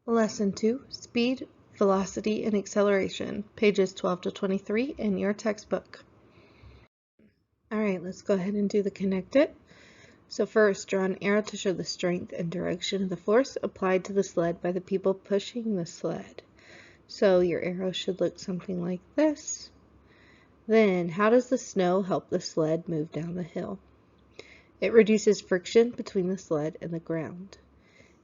Lesson 2, Speed, Velocity, and Acceleration, pages 12 to 23 in your textbook. All right, let's go ahead and do the connect it. So first, draw an arrow to show the strength and direction of the force applied to the sled by the people pushing the sled. So your arrow should look something like this. Then, how does the snow help the sled move down the hill? It reduces friction between the sled and the ground.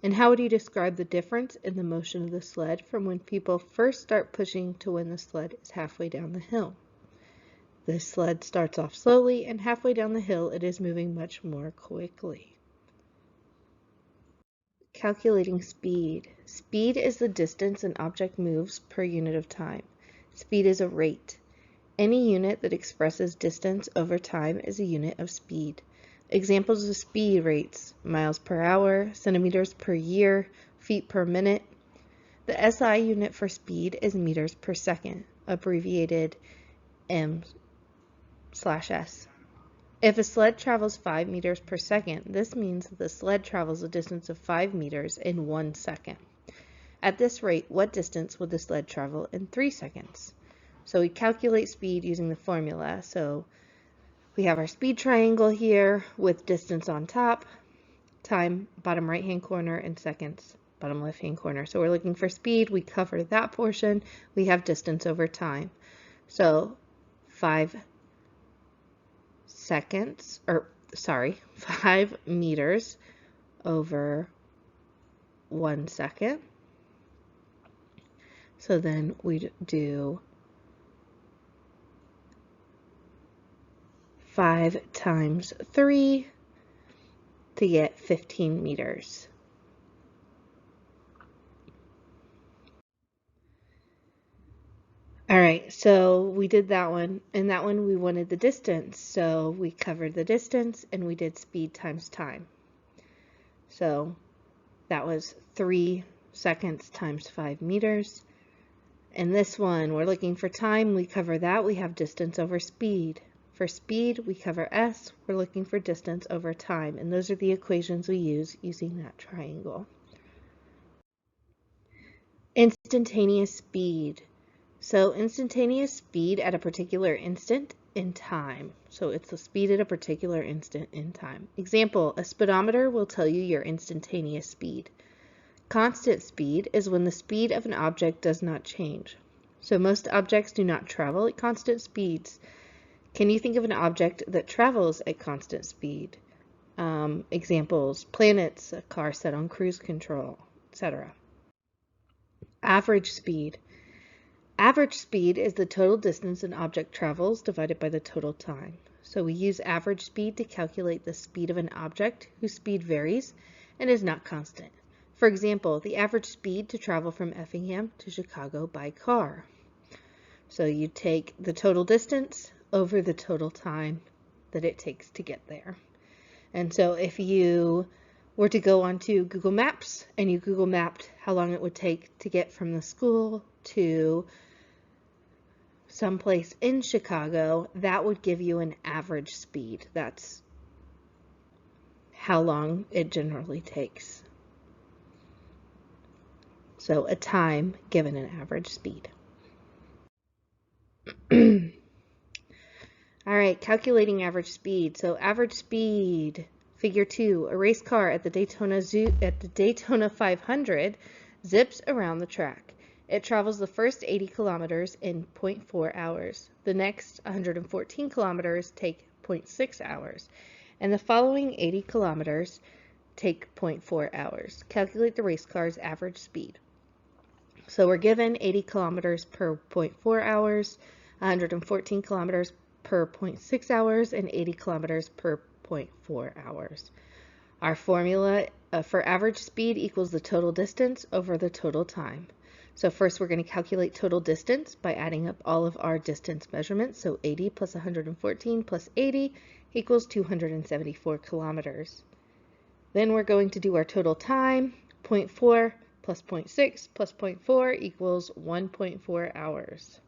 And how would you describe the difference in the motion of the sled from when people first start pushing to when the sled is halfway down the hill? The sled starts off slowly, and halfway down the hill it is moving much more quickly. Calculating speed. Speed is the distance an object moves per unit of time. Speed is a rate. Any unit that expresses distance over time is a unit of speed. Examples of speed rates: miles per hour, centimeters per year, feet per minute. The SI unit for speed is meters per second, abbreviated m/s. If a sled travels 5 meters per second, this means that the sled travels a distance of 5 meters in 1 second. At this rate, what distance would the sled travel in 3 seconds? So we calculate speed using the formula. So we have our speed triangle here with distance on top, time bottom right hand corner, and seconds bottom left hand corner. So we're looking for speed, we cover that portion, we have distance over time. So 5 meters over 1 second. So then we'd do 5 times 3 to get 15 meters. All right, so we did that one, and that one we wanted the distance, so we covered the distance and we did speed times time. So that was 3 seconds times 5 meters. And this one, we're looking for time, we cover that, we have distance over speed. For speed, we cover s, we're looking for distance over time, and those are the equations we use using that triangle. Instantaneous speed. So instantaneous speed at a particular instant in time. So it's the speed at a particular instant in time. Example, a speedometer will tell you your instantaneous speed. Constant speed is when the speed of an object does not change. So most objects do not travel at constant speeds. Can you think of an object that travels at constant speed? Examples, planets, a car set on cruise control, etc. Average speed. Average speed is the total distance an object travels divided by the total time. So we use average speed to calculate the speed of an object whose speed varies and is not constant. For example, the average speed to travel from Effingham to Chicago by car. So you take the total distance over the total time that it takes to get there. And so if you were to go onto Google Maps and you Google mapped how long it would take to get from the school to someplace in Chicago, that would give you an average speed. That's how long it generally takes. So a time given an average speed. All right, calculating average speed. So average speed, figure 2, a race car at the Daytona 500 zips around the track. It travels the first 80 kilometers in 0.4 hours. The next 114 kilometers take 0.6 hours. And the following 80 kilometers take 0.4 hours. Calculate the race car's average speed. So we're given 80 kilometers per 0.4 hours, 114 kilometers per 0.6 hours, and 80 kilometers per 0.4 hours. Our formula for average speed equals the total distance over the total time. So first we're going to calculate total distance by adding up all of our distance measurements. So 80 plus 114 plus 80 equals 274 kilometers. Then we're going to do our total time. 0.4 plus 0.6 plus 0.4 equals 1.4 hours.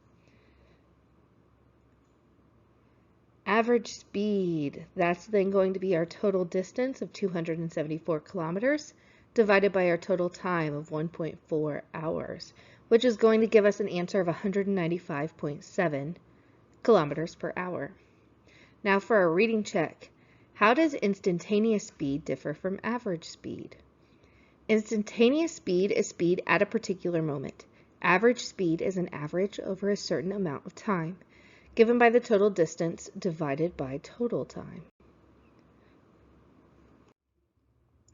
Average speed, that's then going to be our total distance of 274 kilometers divided by our total time of 1.4 hours, which is going to give us an answer of 195.7 kilometers per hour. Now for our reading check. How does instantaneous speed differ from average speed? Instantaneous speed is speed at a particular moment. Average speed is an average over a certain amount of time, given by the total distance divided by total time.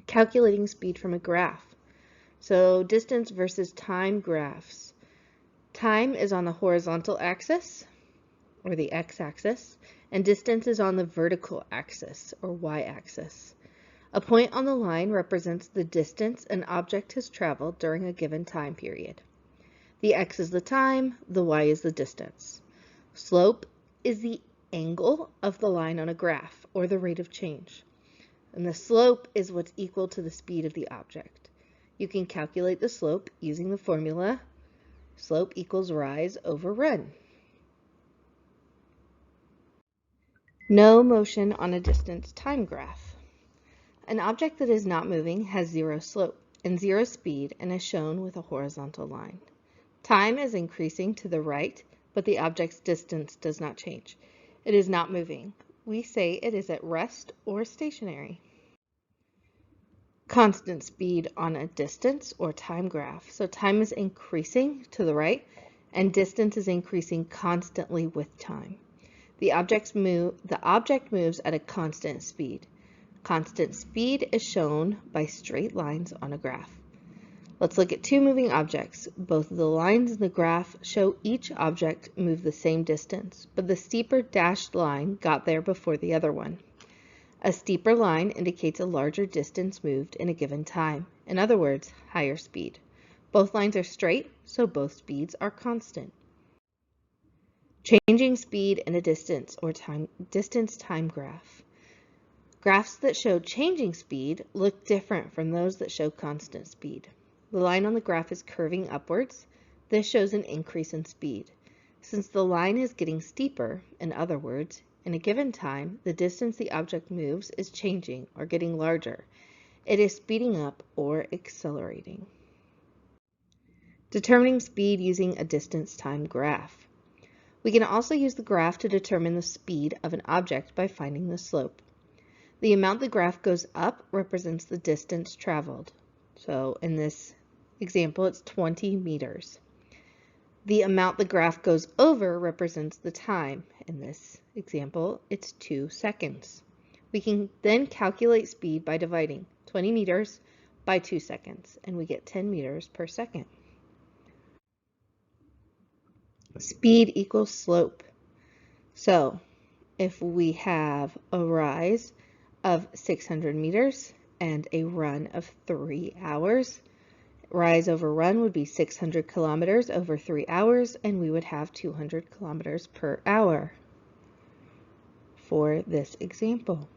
Calculating speed from a graph. So distance versus time graphs. Time is on the horizontal axis, or the x-axis, and distance is on the vertical axis, or y-axis. A point on the line represents the distance an object has traveled during a given time period. The x is the time, the y is the distance. Slope is the angle of the line on a graph, or the rate of change. And the slope is what's equal to the speed of the object. You can calculate the slope using the formula slope equals rise over run. No motion on a distance time graph. An object that is not moving has zero slope and zero speed and is shown with a horizontal line. Time is increasing to the right, but the object's distance does not change. It is not moving. We say it is at rest or stationary. Constant speed on a distance or time graph. So time is increasing to the right and distance is increasing constantly with time. The object moves at a constant speed. Constant speed is shown by straight lines on a graph. Let's look at two moving objects. Both of the lines in the graph show each object move the same distance, but the steeper dashed line got there before the other one. A steeper line indicates a larger distance moved in a given time. In other words, higher speed. Both lines are straight, so both speeds are constant. Changing speed in a distance or distance-time graph. Graphs that show changing speed look different from those that show constant speed. The line on the graph is curving upwards. This shows an increase in speed. Since the line is getting steeper, in other words, in a given time, the distance the object moves is changing or getting larger. It is speeding up or accelerating. Determining speed using a distance-time graph. We can also use the graph to determine the speed of an object by finding the slope. The amount the graph goes up represents the distance traveled. So in this example, it's 20 meters. The amount the graph goes over represents the time. In this example, it's 2 seconds. We can then calculate speed by dividing 20 meters by 2 seconds, and we get 10 meters per second. Speed equals slope. So if we have a rise of 600 meters and a run of 3 hours, rise over run would be 600 kilometers over 3 hours, and we would have 200 kilometers per hour for this example.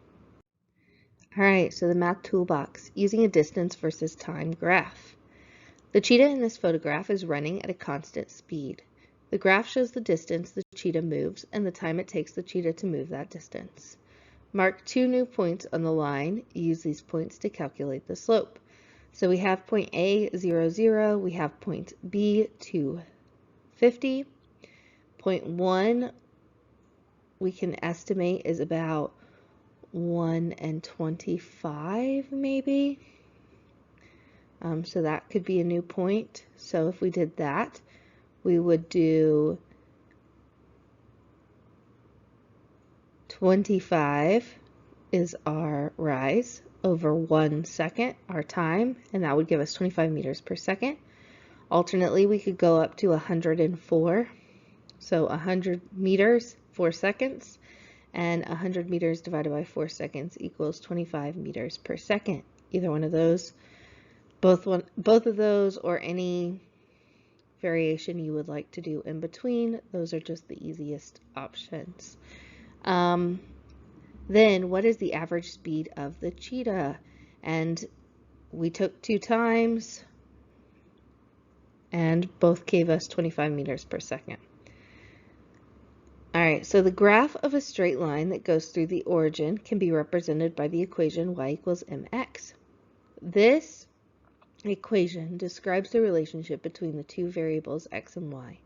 All right, so the math toolbox, using a distance versus time graph. The cheetah in this photograph is running at a constant speed. The graph shows the distance the cheetah moves and the time it takes the cheetah to move that distance. Mark 2 new points on the line. Use these points to calculate the slope. So we have point A, 0, 0. We have point B, 250. Point 1, we can estimate is about 1 and 25 maybe. So that could be a new point. So if we did that, we would do 25 is our rise over 1 second, our time, and that would give us 25 meters per second. Alternately, we could go up to 104. So 100 meters, 4 seconds, and 100 meters divided by 4 seconds equals 25 meters per second. Either one of those, both of those, or any variation you would like to do in between. Those are just the easiest options. Then what is the average speed of the cheetah? And we took 2 times and both gave us 25 meters per second. All right, so the graph of a straight line that goes through the origin can be represented by the equation y equals mx. This equation describes the relationship between the two variables x and y.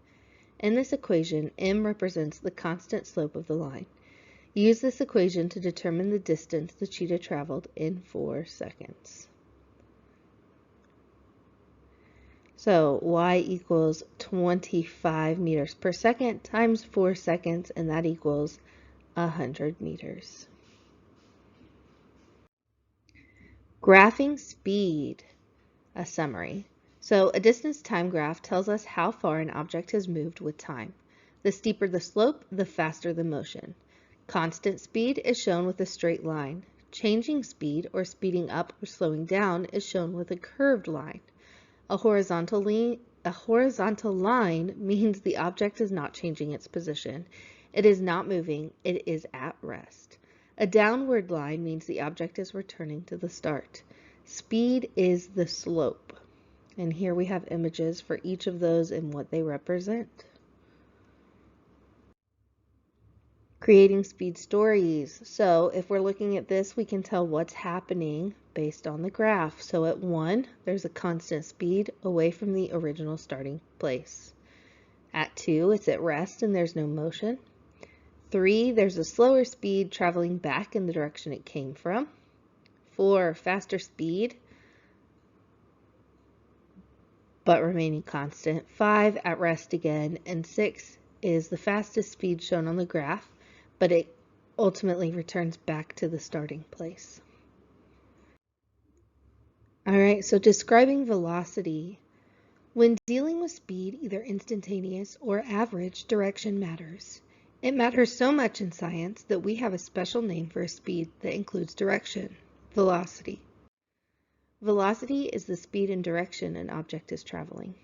In this equation, m represents the constant slope of the line. Use this equation to determine the distance the cheetah traveled in 4 seconds. So y equals 25 meters per second times 4 seconds, and that equals 100 meters. Graphing speed, a summary. So a distance time graph tells us how far an object has moved with time. The steeper the slope, the faster the motion. Constant speed is shown with a straight line. Changing speed, or speeding up or slowing down, is shown with a curved line. A horizontal line means the object is not changing its position. It is not moving, it is at rest. A downward line means the object is returning to the start. Speed is the slope. And here we have images for each of those and what they represent. Creating speed stories. So if we're looking at this, we can tell what's happening based on the graph. So at 1, there's a constant speed away from the original starting place. At 2, it's at rest and there's no motion. 3, there's a slower speed traveling back in the direction it came from. 4, faster speed, but remaining constant. 5, at rest again. And 6 is the fastest speed shown on the graph, but it ultimately returns back to the starting place. All right, so describing velocity. When dealing with speed, either instantaneous or average, direction matters. It matters so much in science that we have a special name for a speed that includes direction: velocity. Velocity is the speed and direction an object is traveling.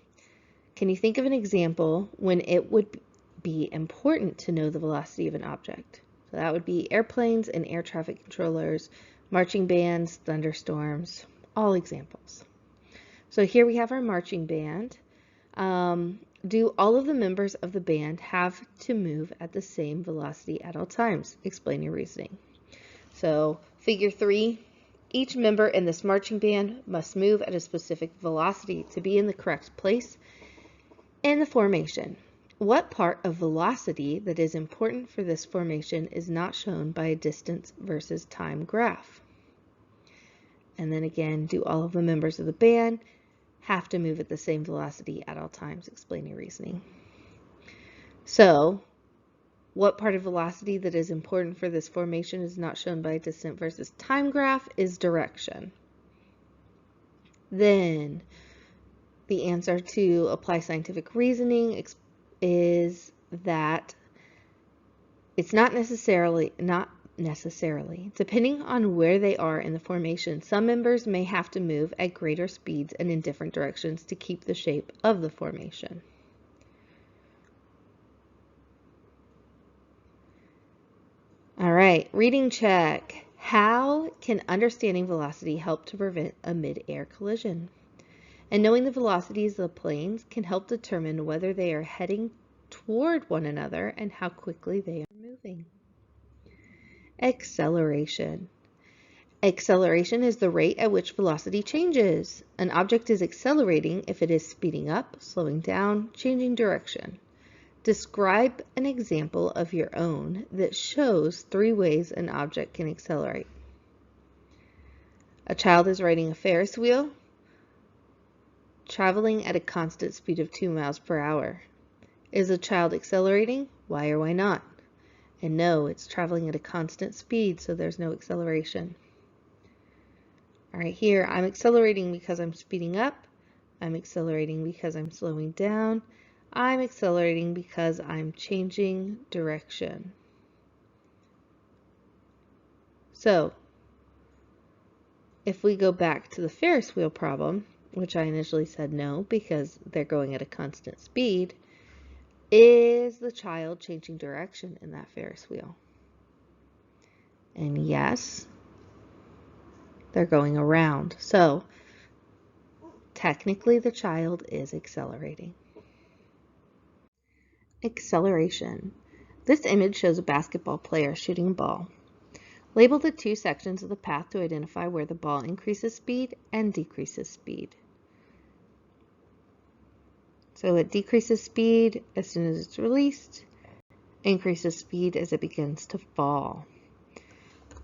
Can you think of an example when it would be important to know the velocity of an object? So that would be airplanes and air traffic controllers, marching bands, thunderstorms, all examples. So here we have our marching band. Do all of the members of the band have to move at the same velocity at all times? Explain your reasoning. So figure 3, each member in this marching band must move at a specific velocity to be in the correct place in the formation. What part of velocity that is important for this formation is not shown by a distance versus time graph? And then again, do all of the members of the band have to move at the same velocity at all times? Explain your reasoning. So, what part of velocity that is important for this formation is not shown by a distance versus time graph is direction. Then, the answer to apply scientific reasoning is that it's not necessarily, depending on where they are in the formation, some members may have to move at greater speeds and in different directions to keep the shape of the formation. All right, reading check. How can understanding velocity help to prevent a mid-air collision? And knowing the velocities of the planes can help determine whether they are heading toward one another and how quickly they are moving. Acceleration. Acceleration is the rate at which velocity changes. An object is accelerating if it is speeding up, slowing down, changing direction. Describe an example of your own that shows 3 ways an object can accelerate. A child is riding a Ferris wheel, traveling at a constant speed of 2 miles per hour. Is the child accelerating? Why or why not? And no, it's traveling at a constant speed, so there's no acceleration. All right, here I'm accelerating because I'm speeding up. I'm accelerating because I'm slowing down. I'm accelerating because I'm changing direction. So, if we go back to the Ferris wheel problem, which I initially said no because they're going at a constant speed, is the child changing direction in that Ferris wheel? And yes, they're going around. So, technically the child is accelerating. Acceleration. This image shows a basketball player shooting a ball. Label the 2 sections of the path to identify where the ball increases speed and decreases speed. So it decreases speed as soon as it's released, increases speed as it begins to fall.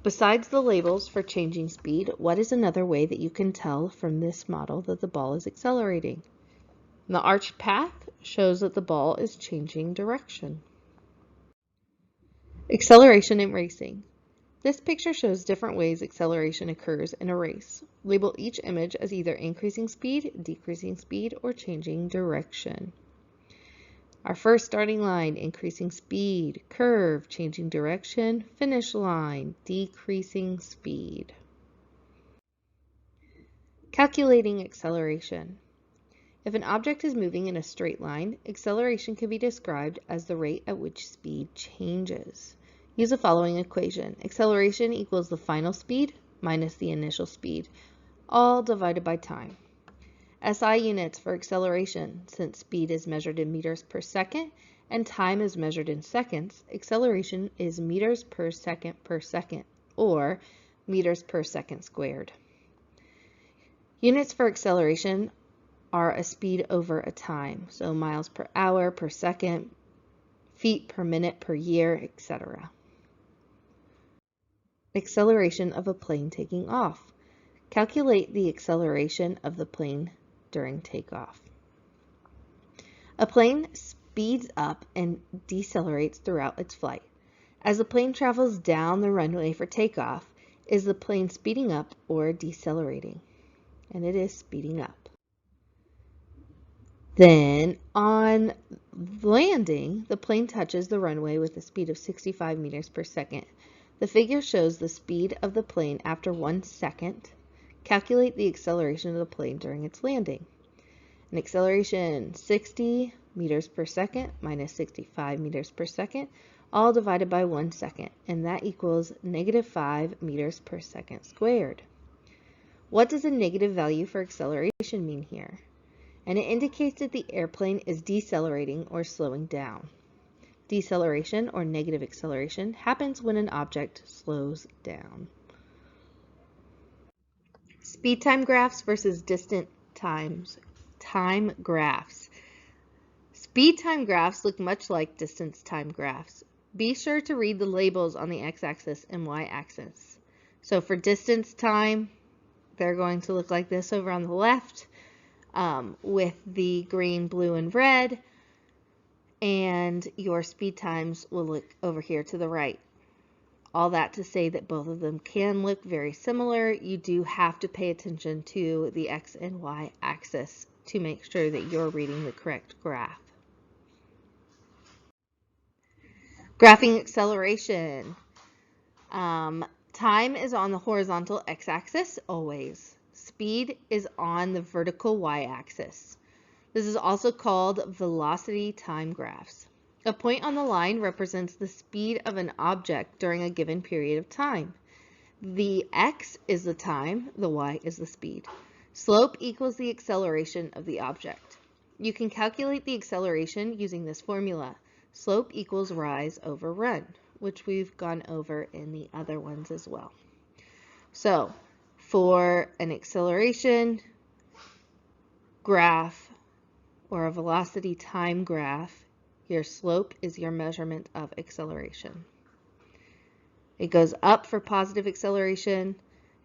Besides the labels for changing speed, what is another way that you can tell from this model that the ball is accelerating? The arched path shows that the ball is changing direction. Acceleration in racing. This picture shows different ways acceleration occurs in a race. Label each image as either increasing speed, decreasing speed, or changing direction. Our first starting line, increasing speed, curve, changing direction, finish line, decreasing speed. Calculating acceleration. If an object is moving in a straight line, acceleration can be described as the rate at which speed changes. Use the following equation. Acceleration equals the final speed minus the initial speed, all divided by time. SI units for acceleration, since speed is measured in meters per second and time is measured in seconds, acceleration is meters per second, or meters per second squared. Units for acceleration are a speed over a time, so miles per hour per second, feet per minute per year, etc. Acceleration of a plane taking off. Calculate the acceleration of the plane during takeoff. A plane speeds up and decelerates throughout its flight. As the plane travels down the runway for takeoff, is the plane speeding up or decelerating? And it is speeding up. Then on landing, the plane touches the runway with a speed of 65 meters per second. The figure shows the speed of the plane after 1 second. Calculate the acceleration of the plane during its landing. An acceleration 60 meters per second minus 65 meters per second, all divided by 1 second, and that equals -5 meters per second squared. What does a negative value for acceleration mean here? And it indicates that the airplane is decelerating or slowing down. Deceleration or negative acceleration happens when an object slows down. Speed time graphs versus distance time graphs. Speed time graphs look much like distance time graphs. Be sure to read the labels on the x-axis and y-axis. So for distance time, they're going to look like this over on the left, with the green, blue, and red, and your speed times will look over here to the right. All that to say that both of them can look very similar. You do have to pay attention to the x and y axis to make sure that you're reading the correct graph. Graphing acceleration. Time is on the horizontal x-axis always. Speed is on the vertical y-axis. This is also called velocity time graphs. A point on the line represents the speed of an object during a given period of time. The x is the time, the y is the speed. Slope equals the acceleration of the object. You can calculate the acceleration using this formula. Slope equals rise over run, which we've gone over in the other ones as well. So for an acceleration graph or a velocity time graph, your slope is your measurement of acceleration. It goes up for positive acceleration,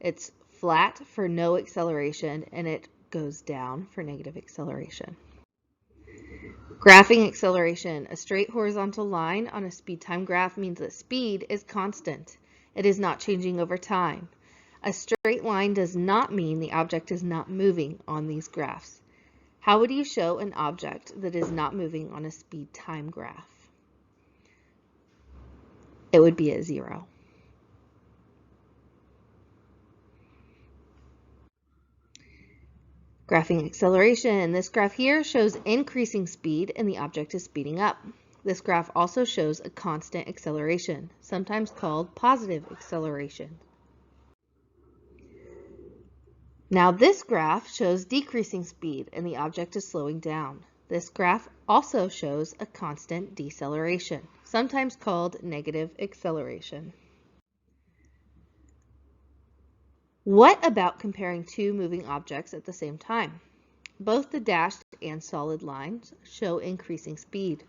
it's flat for no acceleration, and it goes down for negative acceleration. Graphing acceleration. A straight horizontal line on a speed time graph means that speed is constant. It is not changing over time. A straight line does not mean the object is not moving on these graphs. How would you show an object that is not moving on a speed time graph? It would be at 0. Graphing acceleration. This graph here shows increasing speed and the object is speeding up. This graph also shows a constant acceleration, sometimes called positive acceleration. Now this graph shows decreasing speed and the object is slowing down. This graph also shows a constant deceleration, sometimes called negative acceleration. What about comparing two moving objects at the same time? Both the dashed and solid lines show increasing speed.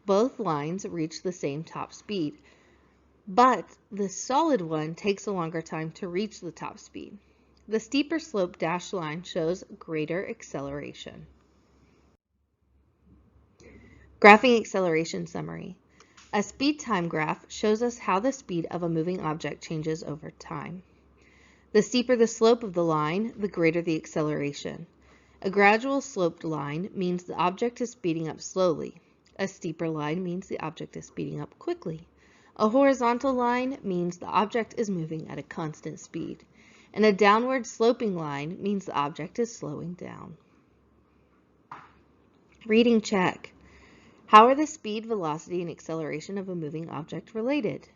Both lines reach the same top speed, but the solid one takes a longer time to reach the top speed. The steeper slope dashed line shows greater acceleration. Graphing acceleration summary. A speed time graph shows us how the speed of a moving object changes over time. The steeper the slope of the line, the greater the acceleration. A gradual sloped line means the object is speeding up slowly. A steeper line means the object is speeding up quickly. A horizontal line means the object is moving at a constant speed. And a downward sloping line means the object is slowing down. Reading check. How are the speed, velocity, and acceleration of a moving object related?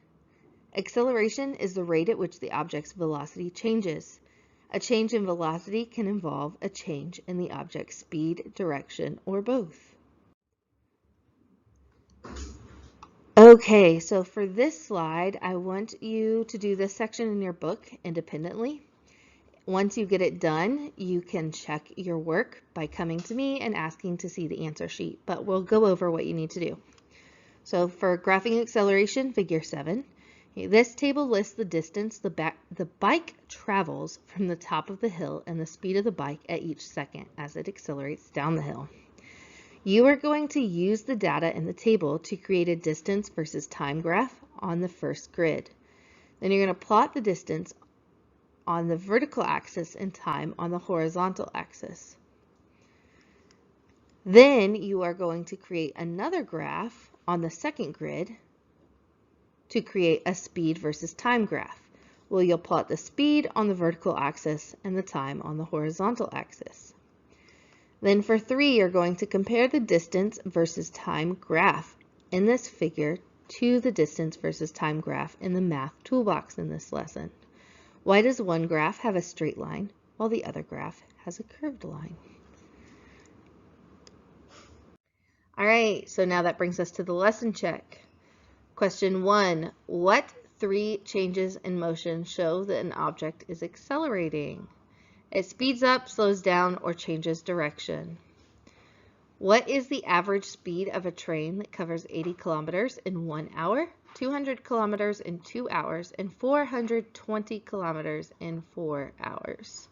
Acceleration is the rate at which the object's velocity changes. A change in velocity can involve a change in the object's speed, direction, or both. Okay, so for this slide, I want you to do this section in your book independently. Once you get it done, you can check your work by coming to me and asking to see the answer sheet, but we'll go over what you need to do. So for graphing acceleration, figure 7, this table lists the distance the bike travels from the top of the hill and the speed of the bike at each second as it accelerates down the hill. You are going to use the data in the table to create a distance versus time graph on the first grid. Then you're going to plot the distance on the vertical axis and time on the horizontal axis. Then you are going to create another graph on the second grid to create a speed versus time graph. Well, you'll plot the speed on the vertical axis and the time on the horizontal axis. Then for 3, you're going to compare the distance versus time graph in this figure to the distance versus time graph in the math toolbox in this lesson. Why does one graph have a straight line while the other graph has a curved line? All right, so now that brings us to the lesson check. Question 1, what 3 changes in motion show that an object is accelerating? It speeds up, slows down, or changes direction. What is the average speed of a train that covers 80 kilometers in 1 hour, 200 kilometers in 2 hours, and 420 kilometers in 4 hours?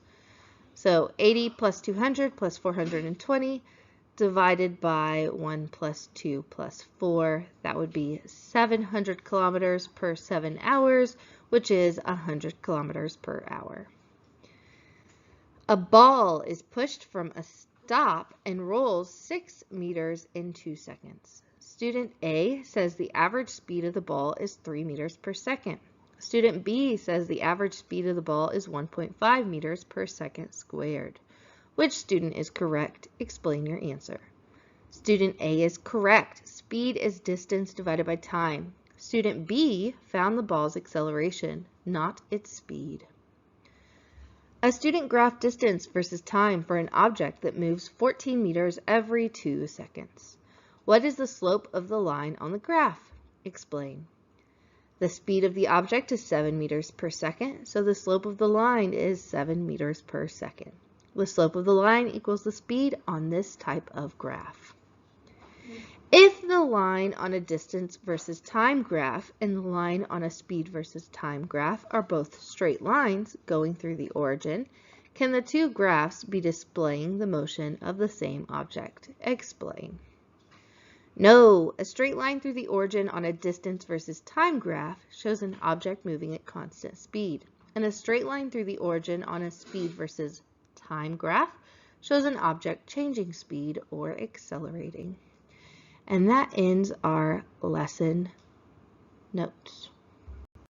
So 80 plus 200 plus 420 divided by 1 plus 2 plus 4, that would be 700 kilometers per 7 hours, which is 100 kilometers per hour. A ball is pushed from a stop and rolls 6 meters in 2 seconds. Student A says the average speed of the ball is 3 meters per second. Student B says the average speed of the ball is 1.5 meters per second squared. Which student is correct? Explain your answer. Student A is correct. Speed is distance divided by time. Student B found the ball's acceleration, not its speed. A student graphed distance versus time for an object that moves 14 meters every 2 seconds. What is the slope of the line on the graph? Explain. The speed of the object is 7 meters per second, so the slope of the line is 7 meters per second. The slope of the line equals the speed on this type of graph. If the line on a distance versus time graph and the line on a speed versus time graph are both straight lines going through the origin, can the two graphs be displaying the motion of the same object? Explain. No, a straight line through the origin on a distance versus time graph shows an object moving at constant speed, and a straight line through the origin on a speed versus time graph shows an object changing speed or accelerating. And that ends our lesson notes.